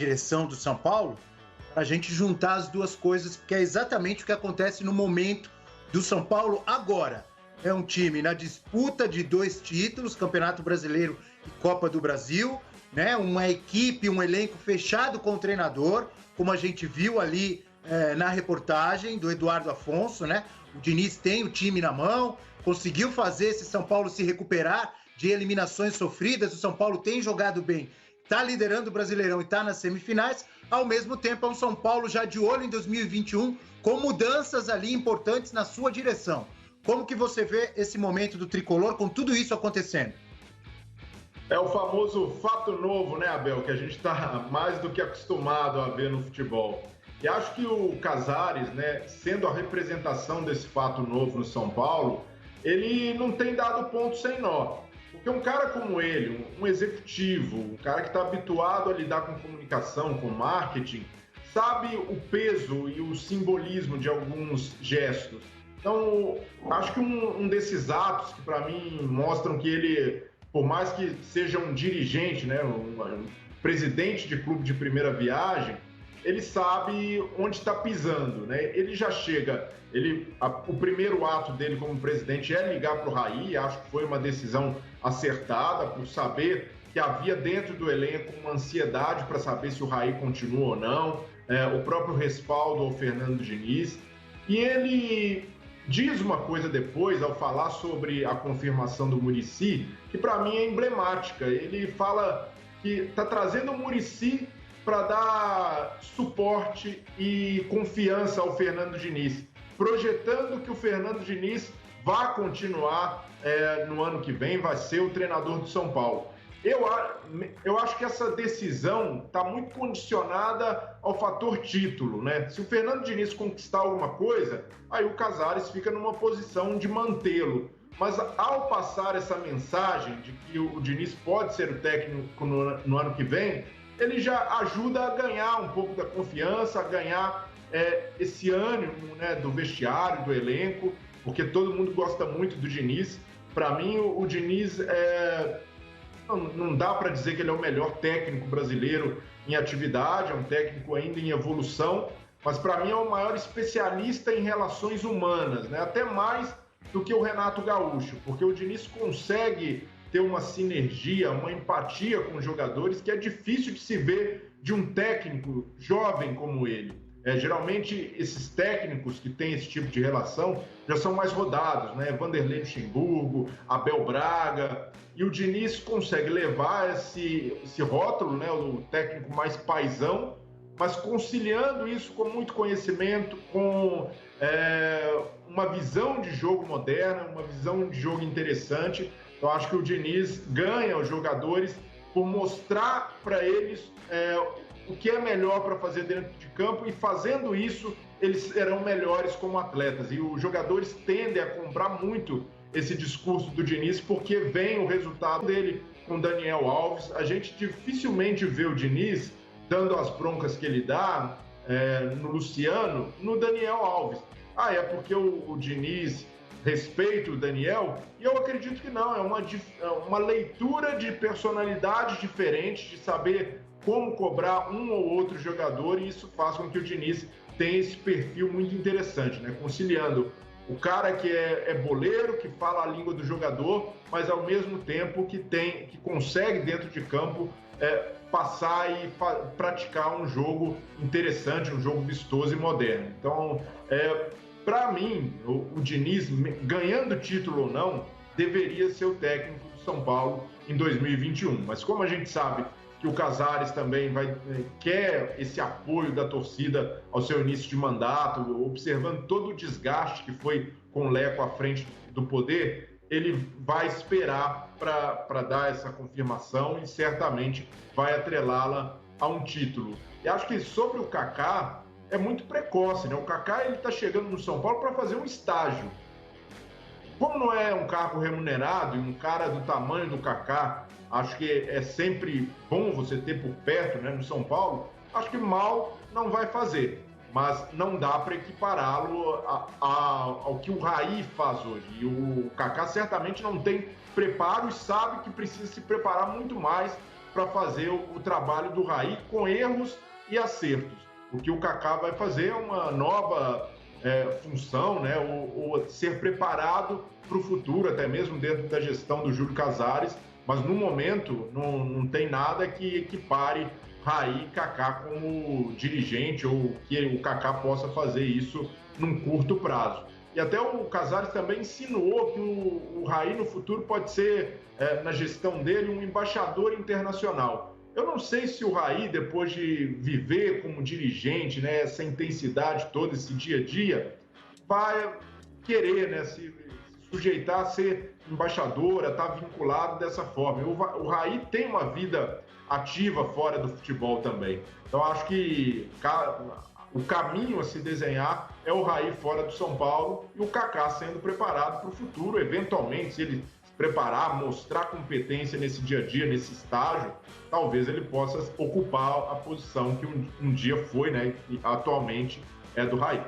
direção do São Paulo, para a gente juntar as duas coisas, porque é exatamente o que acontece no momento do São Paulo agora. É um time na disputa de 2 títulos, Campeonato Brasileiro e Copa do Brasil, né? Uma equipe, um elenco fechado com o treinador, como a gente viu ali na reportagem do Eduardo Afonso, né? O Diniz tem o time na mão, conseguiu fazer esse São Paulo se recuperar de eliminações sofridas, o São Paulo tem jogado bem, está liderando o Brasileirão e está nas semifinais, ao mesmo tempo é um São Paulo já de olho em 2021, com mudanças ali importantes na sua direção. Como que você vê esse momento do Tricolor com tudo isso acontecendo? É o famoso fato novo, né, Abel, que a gente está mais do que acostumado a ver no futebol. E acho que o Casares, né, sendo a representação desse fato novo no São Paulo, ele não tem dado ponto sem nó. Porque um cara como ele, um executivo, um cara que está habituado a lidar com comunicação, com marketing, sabe o peso e o simbolismo de alguns gestos. Então, acho que um desses atos que para mim mostram que ele, por mais que seja um dirigente, né, um presidente de clube de primeira viagem, ele sabe onde está pisando, né? Ele já chega, o primeiro ato dele como presidente é ligar para o Raí, acho que foi uma decisão acertada, por saber que havia dentro do elenco uma ansiedade para saber se o Raí continua ou não, o próprio respaldo ao Fernando Diniz, e ele diz uma coisa depois, ao falar sobre a confirmação do Muricy, que para mim é emblemática. Ele fala que está trazendo o Muricy para dar suporte e confiança ao Fernando Diniz, projetando que o Fernando Diniz vai continuar no ano que vem, vai ser o treinador do São Paulo. Eu acho que essa decisão está muito condicionada ao fator título, né? Se o Fernando Diniz conquistar alguma coisa, aí o Casares fica numa posição de mantê-lo. Mas ao passar essa mensagem de que o Diniz pode ser o técnico no ano que vem, ele já ajuda a ganhar um pouco da confiança, a ganhar esse ânimo, né, do vestiário, do elenco, porque todo mundo gosta muito do Diniz. Para mim, o Diniz não dá para dizer que ele é o melhor técnico brasileiro em atividade, é um técnico ainda em evolução, mas para mim é o maior especialista em relações humanas, né? Até mais do que o Renato Gaúcho, porque o Diniz consegue ter uma sinergia, uma empatia com os jogadores que é difícil de se ver de um técnico jovem como ele. Geralmente, esses técnicos que têm esse tipo de relação já são mais rodados, né? Vanderlei Luxemburgo, Abel Braga, e o Diniz consegue levar esse rótulo, né? O técnico mais paizão, mas conciliando isso com muito conhecimento, com uma visão de jogo moderna, uma visão de jogo interessante. Eu acho que o Diniz ganha os jogadores por mostrar para eles o que é melhor para fazer dentro de campo, e fazendo isso eles serão melhores como atletas. E os jogadores tendem a comprar muito esse discurso do Diniz, porque vem o resultado dele com o Daniel Alves. A gente dificilmente vê o Diniz dando as broncas que ele dá no Luciano, no Daniel Alves. É porque o Diniz respeita o Daniel? E eu acredito que não, é uma leitura de personalidade diferente, de saber como cobrar um ou outro jogador, e isso faz com que o Diniz tenha esse perfil muito interessante, né? Conciliando o cara que é boleiro, que fala a língua do jogador, mas ao mesmo tempo que consegue dentro de campo passar e praticar um jogo interessante, um jogo vistoso e moderno. Então, para mim, o Diniz, ganhando título ou não, deveria ser o técnico do São Paulo em 2021. Mas como a gente sabe que o Casares também quer esse apoio da torcida ao seu início de mandato, observando todo o desgaste que foi com o Leco à frente do poder, ele vai esperar para dar essa confirmação e certamente vai atrelá-la a um título. E acho que sobre o Kaká, é muito precoce, né? O Kaká está chegando no São Paulo para fazer um estágio. Como não é um cargo remunerado e um cara do tamanho do Kaká, acho que é sempre bom você ter por perto, né, no São Paulo, acho que mal não vai fazer. Mas não dá para equipará-lo ao que o Raí faz hoje. E o Kaká certamente não tem preparo e sabe que precisa se preparar muito mais para fazer o trabalho do Raí com erros e acertos. O que o Kaká vai fazer é uma nova função, né? Ou ser preparado para o futuro, até mesmo dentro da gestão do Júlio Casares, mas no momento não tem nada que equipare Raí e Kaká como dirigente ou que o Kaká possa fazer isso num curto prazo. E até o Casares também insinuou que o Raí no futuro pode ser, na gestão dele, um embaixador internacional. Eu não sei se o Raí, depois de viver como dirigente, né, essa intensidade toda, esse dia a dia, vai querer, né, se sujeitar a ser embaixador, a estar vinculado dessa forma. O Raí tem uma vida ativa fora do futebol também. Então, acho que o caminho a se desenhar é o Raí fora do São Paulo e o Kaká sendo preparado para o futuro. Eventualmente, se ele se preparar, mostrar competência nesse dia a dia, nesse estágio, talvez ele possa ocupar a posição que um dia foi, né, e atualmente é do Raí.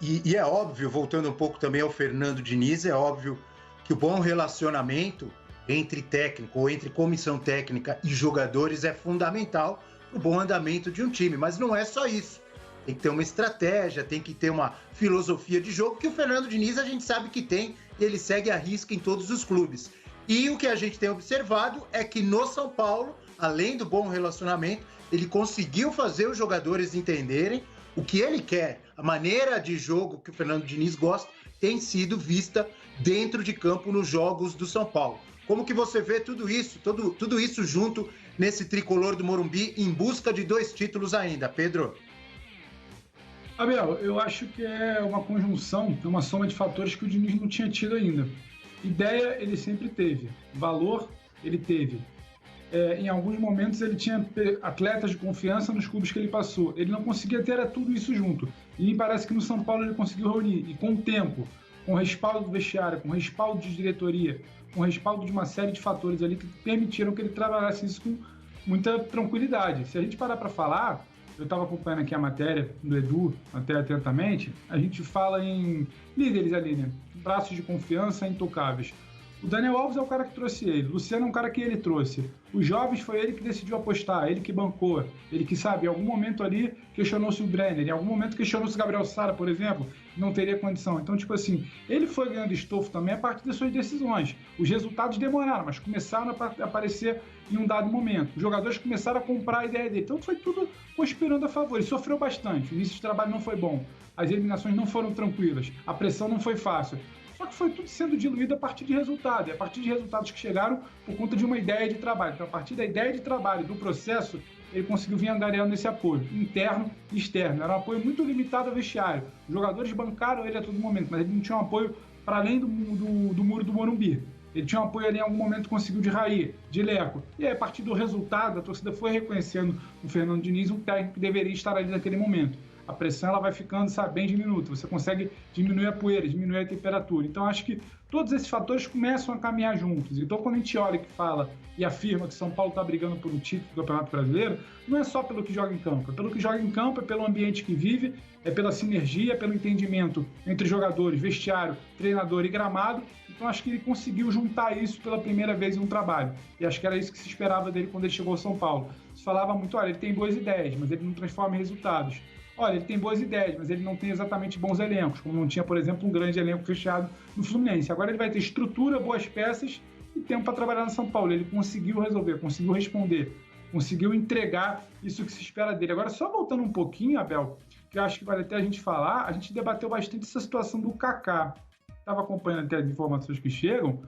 E é óbvio, voltando um pouco também ao Fernando Diniz, é óbvio que o bom relacionamento entre técnico ou entre comissão técnica e jogadores é fundamental para o bom andamento de um time, mas não é só isso. Tem que ter uma estratégia, tem que ter uma filosofia de jogo, que o Fernando Diniz a gente sabe que tem, e ele segue à risca em todos os clubes. E o que a gente tem observado é que no São Paulo, além do bom relacionamento, ele conseguiu fazer os jogadores entenderem o que ele quer. A maneira de jogo que o Fernando Diniz gosta tem sido vista dentro de campo nos jogos do São Paulo. Como que você vê tudo isso junto nesse tricolor do Morumbi em busca de 2 títulos ainda, Pedro? Abel, eu acho que é uma conjunção, uma soma de fatores que o Diniz não tinha tido ainda. Ideia, ele sempre teve. Valor, ele teve. Em alguns momentos, ele tinha atletas de confiança nos clubes que ele passou. Ele não conseguia ter tudo isso junto. E me parece que no São Paulo ele conseguiu reunir. E com o tempo, com o respaldo do vestiário, com o respaldo de diretoria, com o respaldo de uma série de fatores ali que permitiram que ele trabalhasse isso com muita tranquilidade. Se a gente parar para falar, eu estava acompanhando aqui a matéria do Edu, até atentamente, a gente fala em líderes ali, né? Braços de confiança intocáveis. O Daniel Alves é o cara que trouxe ele, o Luciano é um cara que ele trouxe. Os jovens foi ele que decidiu apostar, ele que bancou, ele que, sabe, em algum momento ali questionou-se o Brenner, em algum momento questionou-se o Gabriel Sara, por exemplo, não teria condição. Então, tipo assim, ele foi ganhando estofo também a partir das suas decisões. Os resultados demoraram, mas começaram a aparecer em um dado momento. Os jogadores começaram a comprar a ideia dele. Então, foi tudo conspirando a favor. Ele sofreu bastante, o início de trabalho não foi bom, as eliminações não foram tranquilas, a pressão não foi fácil. Só que foi tudo sendo diluído a partir de resultado, e a partir de resultados que chegaram por conta de uma ideia de trabalho. Então, a partir da ideia de trabalho, do processo, ele conseguiu vir angariando esse apoio, interno e externo. Era um apoio muito limitado ao vestiário. Os jogadores bancaram ele a todo momento, mas ele não tinha um apoio para além do muro do Morumbi. Ele tinha um apoio ali em algum momento, conseguiu de Raí, de Leco. E aí, a partir do resultado, a torcida foi reconhecendo no Fernando Diniz um técnico que deveria estar ali naquele momento. A pressão ela vai ficando, sabe, bem diminuta. Você consegue diminuir a poeira, diminuir a temperatura. Então, acho que todos esses fatores começam a caminhar juntos. Então, quando a gente olha que fala e afirma que São Paulo está brigando por um título do Campeonato Brasileiro, não é só pelo que joga em campo. É pelo que joga em campo, é pelo ambiente que vive, é pela sinergia, é pelo entendimento entre jogadores, vestiário, treinador e gramado. Então, acho que ele conseguiu juntar isso pela primeira vez em um trabalho. E acho que era isso que se esperava dele quando ele chegou ao São Paulo. Se falava muito, olha, ele tem boas ideias, mas ele não transforma em resultados. Olha, ele tem boas ideias, mas ele não tem exatamente bons elencos, como não tinha, por exemplo, um grande elenco fechado no Fluminense. Agora ele vai ter estrutura, boas peças e tempo para trabalhar no São Paulo. Ele conseguiu resolver, conseguiu responder, conseguiu entregar isso que se espera dele. Agora, só voltando um pouquinho, Abel, que eu acho que vale até a gente falar, a gente debateu bastante essa situação do Kaká. Estava acompanhando até as informações que chegam.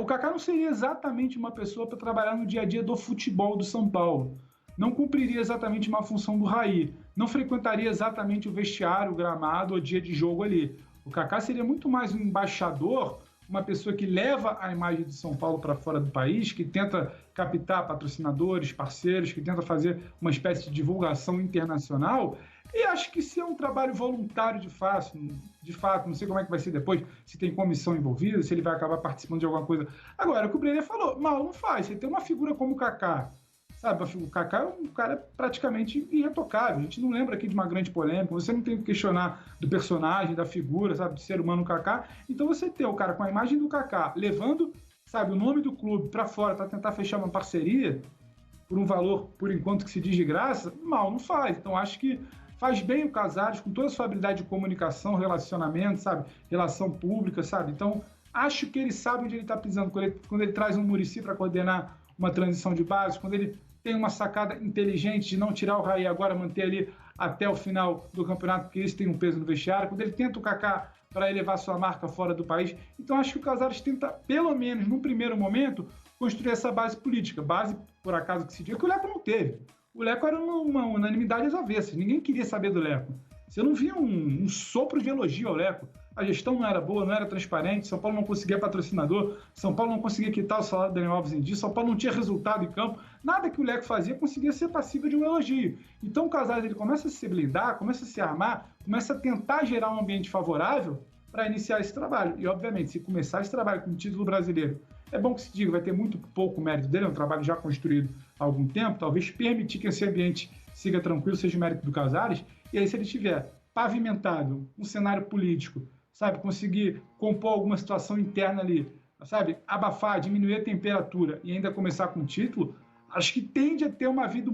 O Kaká não seria exatamente uma pessoa para trabalhar no dia a dia do futebol do São Paulo. Não cumpriria exatamente uma função do Raí, não frequentaria exatamente o vestiário, o gramado, o dia de jogo ali. O Kaká seria muito mais um embaixador, uma pessoa que leva a imagem de São Paulo para fora do país, que tenta captar patrocinadores, parceiros, que tenta fazer uma espécie de divulgação internacional. E acho que se é um trabalho voluntário de fato, não sei como é que vai ser depois, se tem comissão envolvida, se ele vai acabar participando de alguma coisa. Agora, o que o Brenner falou, mal não faz. Você tem uma figura como o Kaká, sabe, o Kaká é um cara praticamente irretocável. A gente não lembra aqui de uma grande polêmica. Você não tem que questionar do personagem, da figura, sabe, do ser humano Kaká. Então você tem o cara com a imagem do Kaká levando sabe, o nome do clube para fora para tentar fechar uma parceria por um valor, por enquanto, que se diz de graça, mal não faz. Então, acho que faz bem o Casares, com toda a sua habilidade de comunicação, relacionamento, sabe, relação pública, sabe. Então, acho que ele sabe onde ele está pisando quando ele traz um Muricy para coordenar uma transição de base, quando ele tem uma sacada inteligente de não tirar o Raí agora, manter ali até o final do campeonato, porque isso tem um peso no vestiário, quando ele tenta o Kaká para elevar sua marca fora do país. Então, acho que o Casares tenta, pelo menos num primeiro momento, construir essa base política. Base, por acaso, que se diga que o Leco não teve. O Leco era uma unanimidade às avessas. Ninguém queria saber do Leco. Você não via um sopro de elogio ao Leco. A gestão não era boa, não era transparente, São Paulo não conseguia patrocinador, São Paulo não conseguia quitar o salário do Daniel Alves em dia, São Paulo não tinha resultado em campo, nada que o Leco fazia conseguia ser passível de um elogio. Então o Casares ele começa a se blindar, começa a se armar, começa a tentar gerar um ambiente favorável para iniciar esse trabalho. E, obviamente, se começar esse trabalho com o título brasileiro, é bom que se diga, vai ter muito pouco mérito dele, é um trabalho já construído há algum tempo, talvez permitir que esse ambiente siga tranquilo, seja mérito do Casares, e aí se ele tiver pavimentado um cenário político, sabe, conseguir compor alguma situação interna ali, sabe, abafar, diminuir a temperatura e ainda começar com o título, acho que tende a ter uma vida